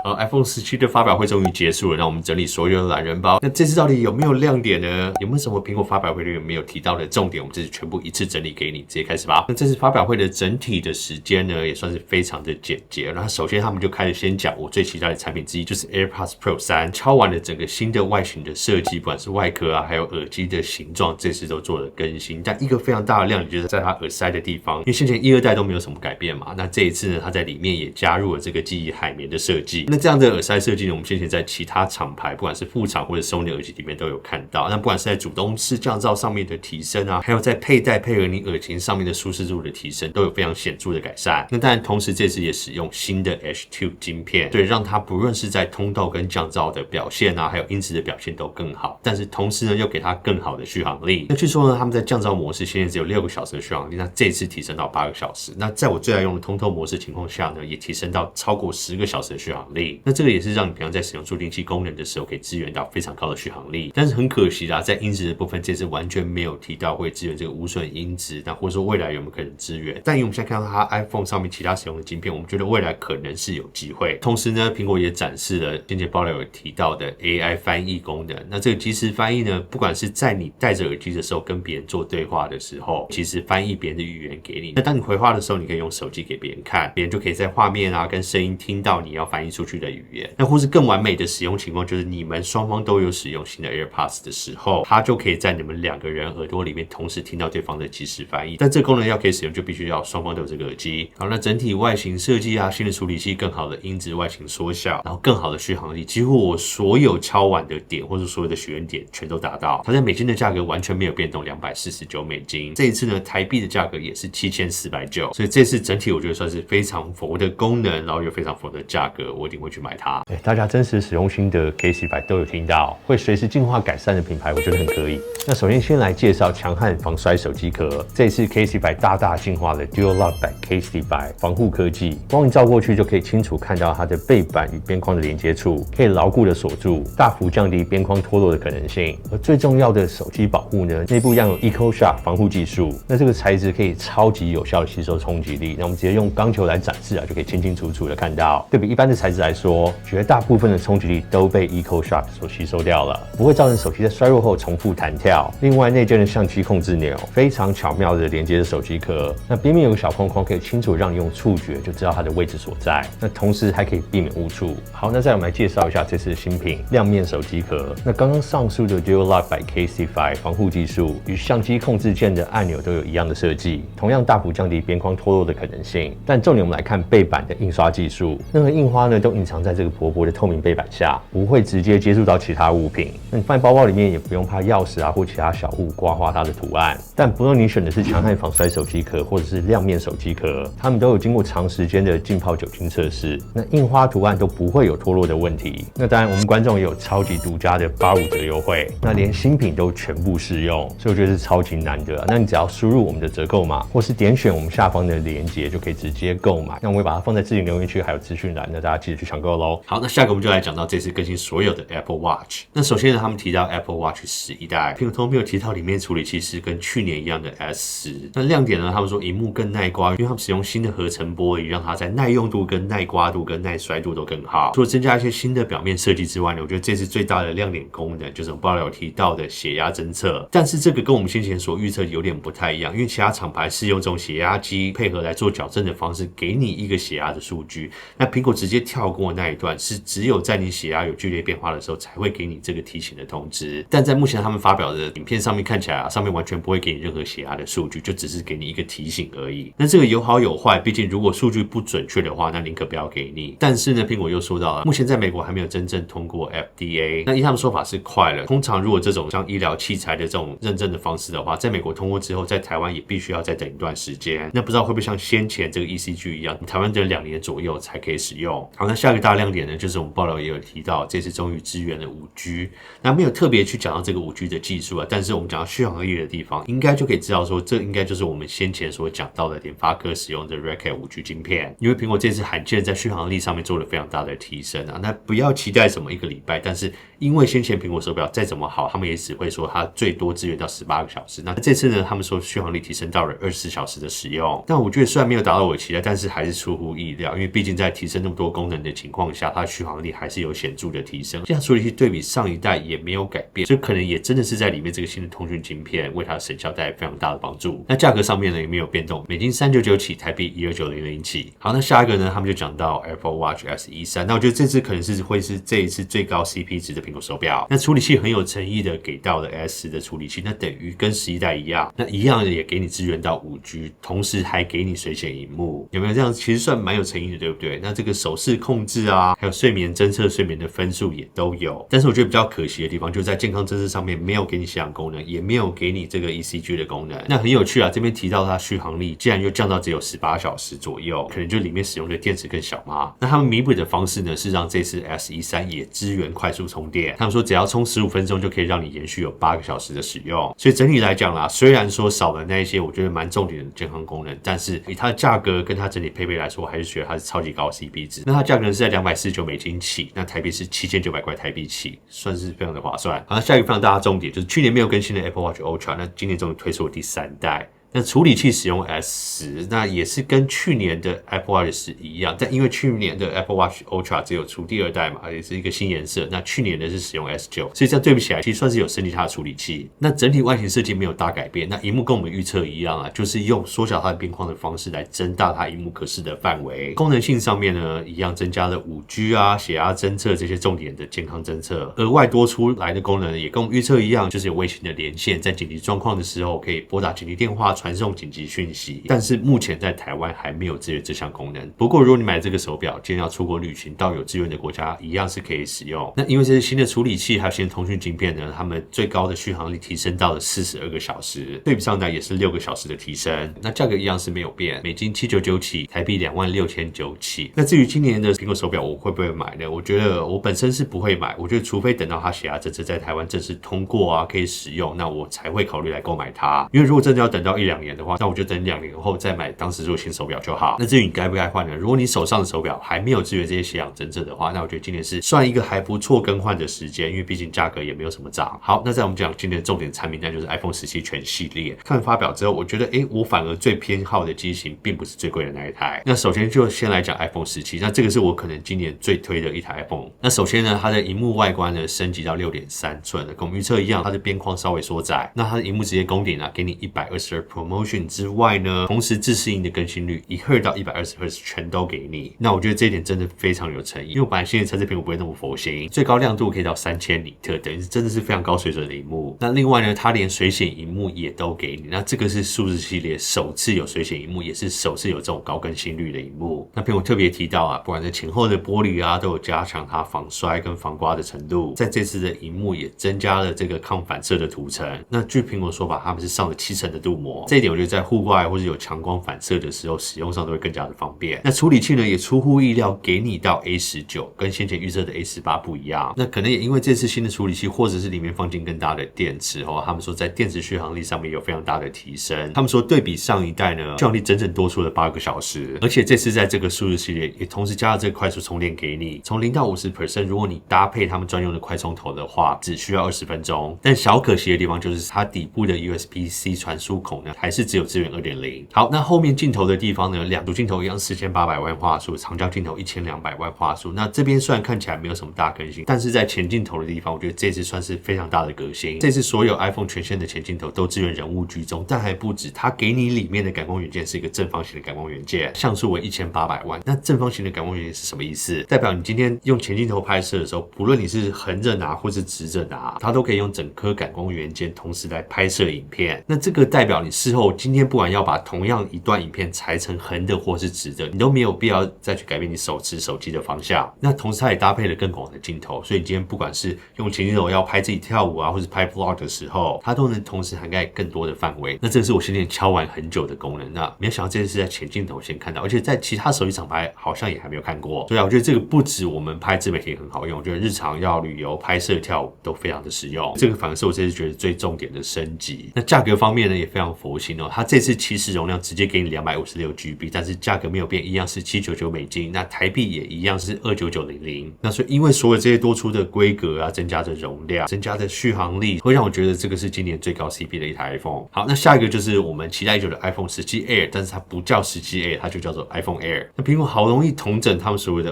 好 ，iPhone 17的发表会终于结束了，让我们整理所有的懒人包。那这次到底有没有亮点呢？有没有什么苹果发表会里面没有提到的重点？我们这次全部一次整理给你，直接开始吧。那这次发表会的整体的时间呢，也算是非常的简洁。那首先他们就开始先讲我最期待的产品之一，就是 AirPods Pro 3，敲完了整个新的外形的设计，不管是外壳啊，还有耳机的形状，这次都做了更新。但一个非常大的亮点就是在它耳塞的地方，因为先前1、2代都没有什么改变嘛。那这一次呢，它在里面也加入了这个记忆海绵的设计。那这样的耳塞设计呢，我们先前在其他厂牌，不管是副厂或者 Sony 耳机里面都有看到。那不管是在主动式降噪上面的提升啊，还有在佩戴配合你耳型上面的舒适度的提升，都有非常显著的改善。那当然，同时这次也使用新的 H2 晶片，对，让它不论是在通透跟降噪的表现啊，还有音质的表现都更好。但是同时呢，又给它更好的续航力。那据说呢，他们在降噪模式现在只有6个小时的续航力，那这次提升到8个小时。那在我最爱用的通透模式情况下呢，也提升到超过10个小时的续航力。那这个也是让你平常在使用助听器功能的时候，可以支援到非常高的续航力。但是很可惜啦，在音质的部分，这次完全没有提到会支援这个无损音质，那或者说未来有没有可能支援？但因为我们现在看到它 iPhone 上面其他使用的晶片，我们觉得未来可能是有机会。同时呢，苹果也展示了先前爆料有提到的 AI 翻译功能。那这个即时翻译呢，不管是在你戴着耳机的时候跟别人做对话的时候，其实翻译别人的语言给你。那当你回话的时候，你可以用手机给别人看，别人就可以在画面啊跟声音听到你要翻译出去的语言。那或是更完美的使用情况，就是你们双方都有使用新的 AirPods 的时候，它就可以在你们2个人耳朵里面同时听到对方的即时翻译。但这个功能要可以使用，就必须要双方都有这个耳机。好，那整体外形设计啊，新的处理器，更好的音质外形缩小，然后更好的续航力，几乎我所有敲完的点或者所有的许愿点全都达到。它在美金的价格完全没有变动，249美金。这一次呢，台币的价格也是7490，所以这次整体我觉得算是非常佛的功能，然后又非常佛的价格，我一定会去买它。大家真实使用心得 Casey 都有听到，会随时进化改善的品牌，我觉得很可以。那首先来介绍强悍防摔手机壳，这一次 Casey 大进化了 Dual Lock by Casey 防护科技，光一照过去就可以清楚看到它的背板与边框的连接处，可以牢固的锁住，大幅降低边框脱落的可能性。而最重要的手机保护呢，内部拥有 EcoShock 防护技术，那这个材质可以超级有效的吸收冲击力。那我们直接用钢球来展示啊，就可以清清楚楚的看到，对比一般的材质来说，绝大部分的冲击力都被 EcoShock 所吸收掉了，不会造成手机在衰弱后重复弹跳。另外，内建的相机控制钮非常巧妙的连接着手机壳，那边面有个小框框，可以清楚让你用触觉就知道它的位置所在。那同时还可以避免误触。好，那再我们来介绍一下这次的新品亮面手机壳。那刚刚上述的 Dual Lock by Casey 防护技术与相机控制键的按钮都有一样的设计，同样大幅降低边框脱落的可能性。但重点我们来看背板的印刷技术，任何印花呢都隐藏在这个薄薄的透明背板下，不会直接接触到其他物品。那你放在包包里面也不用怕钥匙啊或其他小物刮花它的图案。但不论你选的是强悍防摔手机壳或者是亮面手机壳，它们都有经过长时间的浸泡酒精测试，那印花图案都不会有脱落的问题。那当然我们观众也有超级独家的85折优惠，那连新品都全部适用，所以我觉得是超级难得。那你只要输入我们的折扣码，或是点选我们下方的链接，就可以直接购买。那我会把它放在置顶留言区还有资讯栏，那大家记得去抢购咯。好，那下个我们就来讲到这次更新所有的 Apple Watch。那首先呢，他们提到 Apple Watch 11代，苹果通没有提到里面处理器是跟去年一样的 S10。那亮点呢，他们说萤幕更耐刮，因为他们使用新的合成玻璃，让它在耐用度、跟耐刮度、跟耐摔度都更好。除了增加一些新的表面设计之外呢，我觉得这次最大的亮点功能就是我们报道有提到的血压侦测。但是这个跟我们先前所预测有点不太一样，因为其他厂牌是用这种血压机配合来做矫正的方式，给你一个血压的数据。那苹果直接跳过那一段，是只有在你血压有剧烈变化的时候才会给你这个提醒的通知。但在目前他们发表的影片上面看起来上面完全不会给你任何血压的数据，就只是给你一个提醒而已。那这个有好有坏，毕竟如果数据不准确的话，那宁可不要给你。但是呢，苹果又说到了，目前在美国还没有真正通过 FDA。那依他们说法是快了。通常如果这种像医疗器材的这种认证的方式的话，在美国通过之后，在台湾也必须要再等一段时间。那不知道会不会像先前这个 ECG 一样，台湾等2年左右才可以使用。好，那下一个大亮点呢，就是我们报道也有提到，这次终于支援了 5G。那没有特别去讲到这个 5G 的技术啊，但是我们讲到续航力的地方，应该就可以知道说，这应该就是我们先前所讲到的联发科使用的 Reckitt 5G 晶片。因为苹果这次罕见在续航力上面做了非常大的提升啊，那不要期待什么1个礼拜，但是因为先前苹果手表再怎么好，他们也只会说它最多支援到18个小时。那这次呢，他们说续航力提升到了24小时的使用。但我觉得虽然没有达到我的期待，但是还是出乎意料，因为毕竟在提升那么多功能的的情况下，它的续航力还是有显著的提升。这样处理器对比上一代也没有改变，所以可能也真的是在里面这个新的通讯晶片为它的省效带来非常大的帮助。那价格上面呢也没有变动，美金399起，台币12900起。好，那下一个呢，他们就讲到 Apple Watch SE 3，那我觉得这次可能会是这一次最高 CP 值的苹果手表。那处理器很有诚意的给到了 S10的处理器，那等于跟11代一样，那一样也给你支援到5G， 同时还给你水显萤幕，有没有这样？其实算蛮有诚意的，对不对？那这个手势控制啊，还有睡眠侦测、睡眠的分数也都有。但是我觉得比较可惜的地方，就是在健康侦测上面没有给你血氧功能，也没有给你这个 ECG 的功能。那很有趣啊，这边提到它续航力竟然又降到只有18小时左右，可能就里面使用的电池更小嘛。那他们弥补的方式呢，是让这次 SE 3也支援快速充电。他们说只要充15分钟就可以让你延续有8个小时的使用。所以整体来讲啦，虽然说少了那一些我觉得蛮重点的健康功能，但是以它的价格跟它整体配备来说，我还是觉得它是超级高 CP 值。那它价格是在249美金起，那台币是7900块台币起，算是非常的划算。好，那下一个非常大的重点就是去年没有更新的 Apple Watch Ultra， 那今年终于推出了第3代。那处理器使用 S10， 那也是跟去年的 Apple Watch 10一样，但因为去年的 Apple Watch Ultra 只有出第2代嘛，也是一个新颜色，那去年的是使用 S9， 所以这样对比起来，其实算是有升级它的处理器。那整体外形设计没有大改变，那萤幕跟我们预测一样啊，就是用缩小它的边框的方式来增大它萤幕可视的范围。功能性上面呢，一样增加了5G 啊、血压侦测这些重点的健康侦测，额外多出来的功能也跟我们预测一样，就是有卫星的连线，在紧急状况的时候可以拨打紧急电话。传送紧急讯息，但是目前在台湾还没有支援这项功能。不过如果你买这个手表，今天要出国旅行到有支援的国家，一样是可以使用。那因为这是新的处理器还有新的通讯晶片呢，他们最高的续航力提升到了42个小时，对比上代也是6个小时的提升。那价格一样是没有变，美金799起，台币26900起。那至于今年的苹果手表我会不会买呢？我觉得我本身是不会买，我觉得除非等到它血压侦测在台湾正式通过啊，可以使用，那我才会考虑来购买它。因为如果真的要等到1-2年的话，那我就等2年后再买当时做新手表就好。那至于你该不该换呢？如果你手上的手表还没有支援这些血氧侦测的话，那我觉得今年是算一个还不错更换的时间，因为毕竟价格也没有什么涨。好，那在我们讲今年的重点产品，那就是 iPhone 17全系列。看完发表之后，我觉得我反而最偏好的机型并不是最贵的那一台。那首先就先来讲 iPhone 17，那这个是我可能今年最推的一台 iPhone。那首先呢，它的萤幕外观呢升级到 6.3 寸的，跟我们预测一样，它的边框稍微缩窄。那它的萤幕直接攻顶啊，给你120 ProMotion 之外呢，同时自适应的更新率1Hz 到120 Hz 全都给你。那我觉得这一点真的非常有诚意，因为我本来新的车这边我不会那么佛心，最高亮度可以到3000尼特，等于是真的是非常高水准的萤幕。那另外呢，它连水显萤幕也都给你，那这个是数字系列首次有水显萤幕，也是首次有这种高更新率的萤幕。那苹果特别提到啊，不管在前后的玻璃啊，都有加强它防摔跟防刮的程度。在这次的萤幕也增加了这个抗反射的涂层。那据苹果说法，他们是上了7层的镀膜，这一点我觉得在户外或者有强光反射的时候，使用上都会更加的方便。那处理器呢，也出乎意料给你到 A19， 跟先前预测的 A18 不一样。那可能也因为这次新的处理器，或者是里面放进更大的电池他们说在电池续航力上面有非常大的提升。他们说对比上一代呢，续航力整整多出了8个小时，而且这次在这个数字系列也同时加了这个快速充电给你，从0到50%，如果你搭配他们专用的快充头的话，只需要20分钟。但小可惜的地方就是它底部的 USB-C 传输孔呢，还是只有支援 2.0。好，那后面镜头的地方呢，两组镜头一样4800万画素，长焦镜头1200万画素。那这边虽然看起来没有什么大更新，但是在前镜头的地方，我觉得这次算是非常大的革新。这次所有 iPhone 全线的前镜头都支援人物居中，但还不止，它给你里面的感光元件是一个正方形的感光元件，像素为1800万。那正方形的感光元件是什么意思？代表你今天用前镜头拍摄的时候，不论你是横着拿或是直着拿，它都可以用整颗感光元件同时来拍摄影片。那这个代表你事后今天不管要把同样一段影片裁成横的或是直的，你都没有必要再去改变你手持手机的方向。那同时它也搭配了更广的镜头，所以你今天不管是用前镜头要拍自己跳舞啊，或是拍 vlog 的时候，它都能同时涵盖更多的范围。那这个是我先前敲完很久的功能，那没有想到这次是在前镜头先看到，而且在其他手机厂牌好像也还没有看过。所以我觉得这个不止我们拍自媒体很好用，我觉得日常要旅游、拍摄、跳舞都非常的实用。这个反而是我这次觉得最重点的升级。那价格方面呢，也非常佛心哦，它这次起始容量直接给你256GB， 但是价格没有变，一样是$799，那台币也一样是29900。那所以因为所有这些多出的规格啊，增加的容量，增加的续航力，会让我觉得这个是今年最高 CP 的一台 iPhone。好，那下一个就是我们期待已久的 iPhone 17 Air， 但是它不叫17 Air， 它就叫做 iPhone Air。那苹果好容易统整他们所有的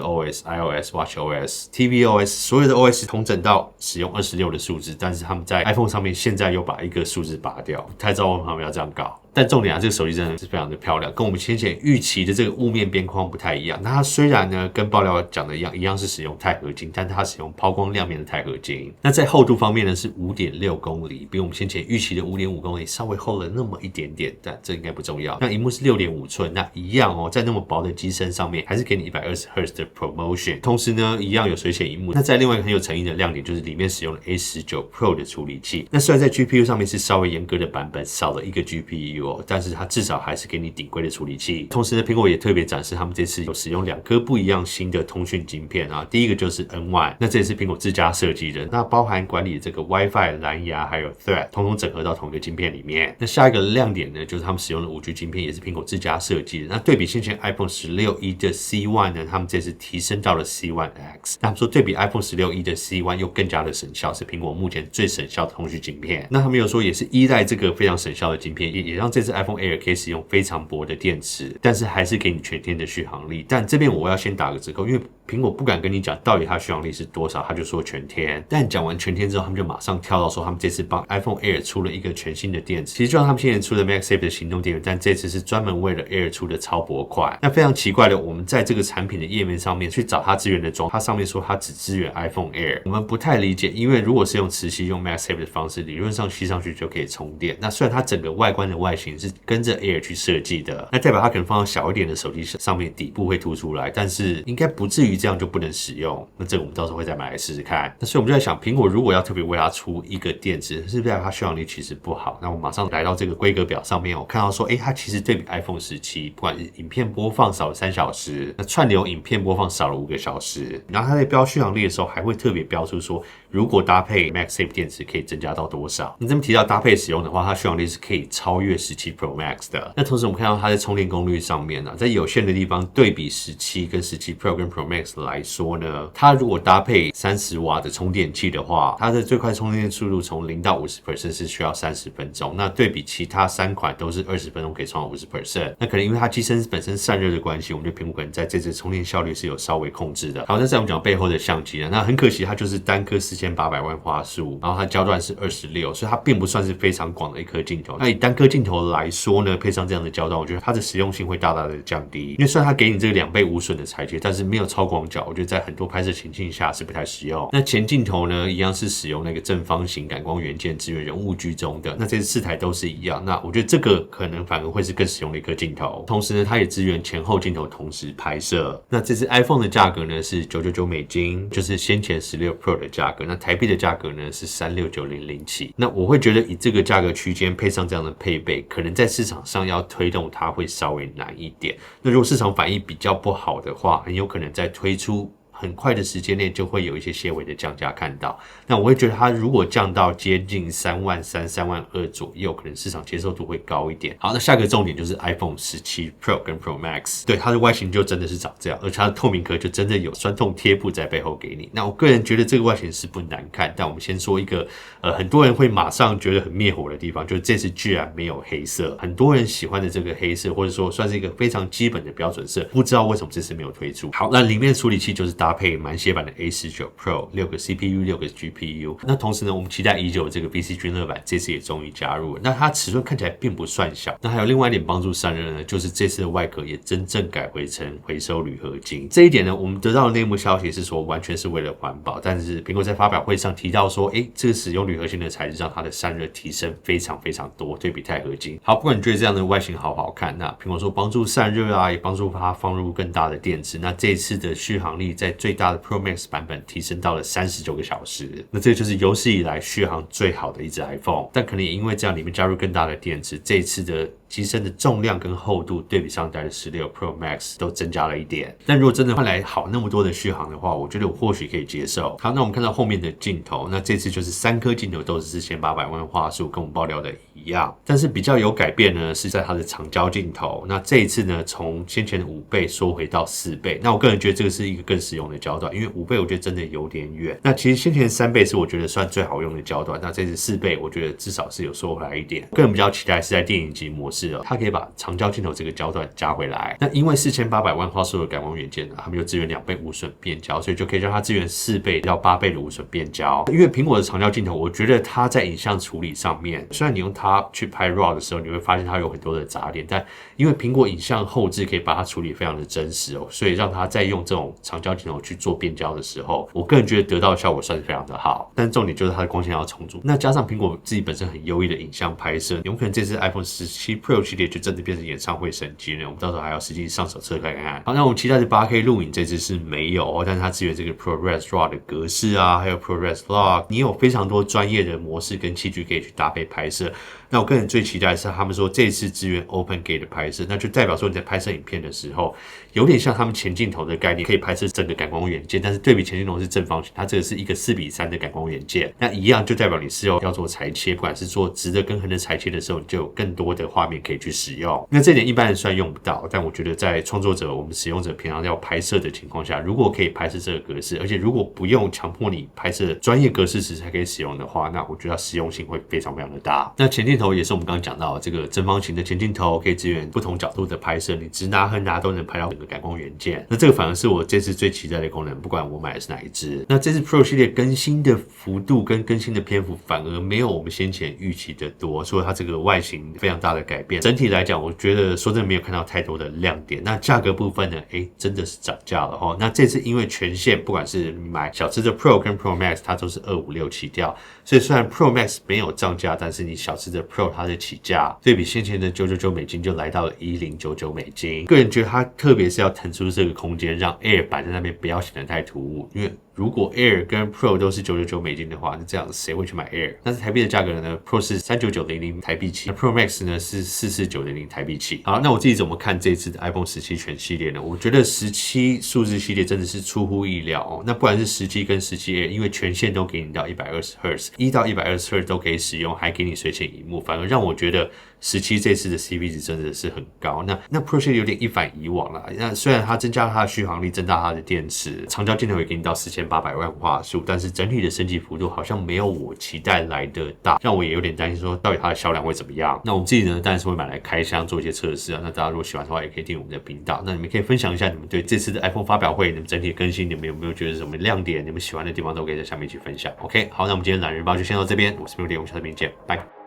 OS、iOS、watchOS、tvOS 所有的 OS 统整到使用26的数字，但是他们在 iPhone 上面现在又把一个数字拔掉，不太知道为什么他们要这样搞。但重点啊，这个手机真的是非常的漂亮，跟我们先前预期的这个雾面边框不太一样。那它虽然呢跟爆料讲的一样是使用钛合金，但它使用抛光亮面的钛合金。那在厚度方面呢是 5.6 公厘，比我们先前预期的 5.5 公厘稍微厚了那么一点点，但这应该不重要。那萤幕是 6.5 寸，那一样哦，在那么薄的机身上面还是给你 120Hz 的 ProMotion， 同时呢一样有水显萤幕。那在另外一个很有诚意的亮点就是里面使用了 A19 Pro 的处理器。那虽然在 GPU 上面是稍微严格的版本，少了一个 GPU 哦，但是它至少还是给你顶规的处理器。同时呢，苹果也特别展示他们这次有使用2颗不一样新的通讯晶片啊。第一个就是 N1， 那这也是苹果自家设计的，那包含管理这个 WiFi、蓝牙还有 Thread， 统统整合到同一个晶片里面。那下一个亮点呢，就是他们使用的 5G 晶片，也是苹果自家设计的。那对比先前 iPhone 16E 的 C1 呢，他们这次提升到了 C1X。那他们说对比 iPhone 16E 的 C1 又更加的省效，是苹果目前最省效的通讯晶片。那他们有说也是依赖这个非常省效的晶片，也让这次 iPhone Air 可以使用非常薄的电池，但是还是给你全天的续航力。但这边我要先打个折扣，因为苹果不敢跟你讲到底它续航力是多少，他就说全天。但讲完全天之后，他们就马上跳到说他们这次帮 iPhone Air 出了一个全新的电池。其实就像他们现在出的 MagSafe 的行动电源，但这次是专门为了 Air 出的超薄块。那非常奇怪的，我们在这个产品的页面上面去找它支援的装，它上面说它只支援 iPhone Air， 我们不太理解，因为如果是用磁吸用 MagSafe 的方式，理论上吸上去就可以充电。那虽然它整个外观的外形是跟着 Air 去设计的，那代表它可能放到小一点的手机上面，底部会凸出来，但是应该不至于这样就不能使用。那这个我们到时候会再买来试试看。那所以我们就在想，苹果如果要特别为它出一个电池，是不是它续航力其实不好？那我马上来到这个规格表上面，我看到说，它其实对比 iPhone 17，不管是影片播放少了3小时，那串流影片播放少了5个小时，然后它在标续航力的时候还会特别标出说，如果搭配 MagSafe 电池可以增加到多少。那这么提到搭配使用的话，它续航力是可以超越17 Pro Max 的。那同时我们看到它在充电功率上面呢，在有限的地方对比17跟17 Pro 跟 Pro Max 来说呢，它如果搭配30瓦的充电器的话，它的最快充电速度从0到 50% 是需要30分钟。那对比其他3款都是20分钟可以充到 50%。那可能因为它机身本身散热的关系，我们觉得苹果可能在这次充电效率是有稍微控制的。好，那再我们讲背后的相机呢，那很可惜它就是单颗4800万画素，然后它焦段是26，所以它并不算是非常广的一颗镜头。那以单颗镜头来说呢，配上这样的焦段，我觉得它的实用性会大大的降低。因为虽然它给你这个2倍无损的裁切，但是没有超广角，我觉得在很多拍摄情境下是不太实用。那前镜头呢，一样是使用那个正方形感光元件支援人物居中的，那这4台都是一样。那我觉得这个可能反而会是更实用的一颗镜头。同时呢，它也支援前后镜头同时拍摄。那这次 iPhone 的价格呢是$999，就是先前16 Pro 的价格。那台币的价格呢是36900起。那我会觉得以这个价格区间配上这样的配备，可能在市场上要推动它会稍微难一点。那如果市场反应比较不好的话，很有可能在推出很快的时间内就会有一些些微的降价看到。那我会觉得它如果降到接近33000、32000左右，可能市场接受度会高一点。好，那下个重点就是 iPhone 17 Pro 跟 Pro Max， 对，它的外形就真的是长这样，而且它的透明壳就真的有酸痛贴布在背后给你。那我个人觉得这个外形是不难看，但我们先说一个很多人会马上觉得很灭火的地方，就是这次居然没有黑色。很多人喜欢的这个黑色，或者说算是一个非常基本的标准色，不知道为什么这次没有推出。好，那里面的处理器就是搭配满血版的 A19 Pro， 6个 CPU 6个 GPU。 那同时呢，我们期待已久的这个 BC Dreamlab 版这次也终于加入了。那它尺寸看起来并不算小。那还有另外一点帮助散热呢，就是这次的外壳也真正改回成回收铝合金。这一点呢，我们得到的内幕消息是说完全是为了环保，但是苹果在发表会上提到说，这个使用铝合金的材质让它的散热提升非常非常多，对比钛合金。好，不管你觉得这样的外形好不好看，那苹果说帮助散热啊，也帮助它放入更大的电池。那这一次的续航力在最大的 Pro Max 版本提升到了39个小时，那这就是有史以来续航最好的一只 iPhone。但可能也因为这样，里面加入更大的电池，这一次的机身的重量跟厚度对比上代的16 Pro Max 都增加了一点。但如果真的换来好那么多的续航的话，我觉得我或许可以接受。好，那我们看到后面的镜头，那这次就是3颗镜头都是4800万画素，跟我们爆料的一样。但是比较有改变呢，是在它的长焦镜头。那这一次呢，从先前的5倍缩回到4倍。那我个人觉得这个是一个更实用的焦段，因为5倍我觉得真的有点远。那其实先前3倍是我觉得算最好用的焦段，那这次4倍我觉得至少是有缩回来一点。个人比较期待是在电影级模式它可以把长焦镜头这个焦段加回来。那因为4800万画素的感光元件呢，它们就支援2倍无损变焦，所以就可以让它支援4倍到8倍的无损变焦。因为苹果的长焦镜头，我觉得它在影像处理上面，虽然你用它去拍 RAW 的时候，你会发现它有很多的杂点，但因为苹果影像后置可以把它处理非常的真实所以让它在用这种长焦镜头去做变焦的时候，我个人觉得得到的效果算是非常的好。但重点就是它的光线要充足，那加上苹果自己本身很优异的影像拍摄，有可能这次 iPhone 17 Pro 系列就真的变成演唱会神机了。我们到时候还要实际上手测看看。好，那我们期待的 8K 录影这次是没有但是它支援这个 ProRes RAW 的格式还有 ProRes Log， 你有非常多专业的模式跟器具可以去搭配拍摄。那我个人最期待的是他们说这次支援 Open Gate 的拍摄，那就代表说你在拍摄影片的时候，有点像他们前镜头的概念，可以拍摄整个感光元件，但是对比前镜头是正方形，它这个是一个4:3的感光元件，那一样就代表你是要做裁切，不管是做直的跟横的裁切的时候，你就有更多的画面可以去使用。那这点一般人虽然用不到，但我觉得在创作者我们使用者平常要拍摄的情况下，如果可以拍摄这个格式，而且如果不用强迫你拍摄专业格式时才可以使用的话，那我觉得它实用性会非常非常的大。那前镜头也是我们刚刚讲到的这个正方形的前镜头，可以支援不同角度的拍摄，你直拿横拿都能拍到整个感光元件。那这个反而是我这次最期待的功能，不管我买的是哪一支。那这次 Pro 系列更新的幅度跟更新的篇幅反而没有我们先前预期的多，所以它这个外形非常大的改变。整体来讲，我觉得说真的没有看到太多的亮点。那价格部分呢，真的是涨价了那这次因为全线不管是买小只的 Pro 跟 Pro Max， 它都是256起跳，所以虽然 Pro Max 没有涨价，但是你小只的 Pro 它的起价对比先前的999美金就来到了1099美金。个人觉得它特别是要腾出这个空间，让 Air 摆在那边不要显得太突兀，因为如果 Air 跟 Pro 都是999美金的话，那这样谁会去买 Air？ 但是台币的价格呢 ，Pro 是39900台币起，那 Pro Max 呢是44900台币起。好，那我自己怎么看这次的 iPhone 17全系列呢？我觉得17数字系列真的是出乎意料那不管是17跟17A， 因为全线都给你到120Hz， 1到120Hz 都可以使用，还给你水显萤幕，反而让我觉得17这次的 CP 值真的是很高。那 Pro 系列有点一反以往啦。那虽然它增加了它的续航力，增大它的电池，长焦镜头也给你到4800万画素，但是整体的升级幅度好像没有我期待来的大，让我也有点担心说到底它的销量会怎么样。那我们自己呢，当然是会买来开箱做一些测试那大家如果喜欢的话，也可以订阅我们的频道。那你们可以分享一下你们对这次的 iPhone 发表会，你们整体的更新，你们有没有觉得什么亮点？你们喜欢的地方都可以在下面一起分享。OK， 好，那我们今天懒人包就先到这边，我是 Billy， 我们下次见，拜。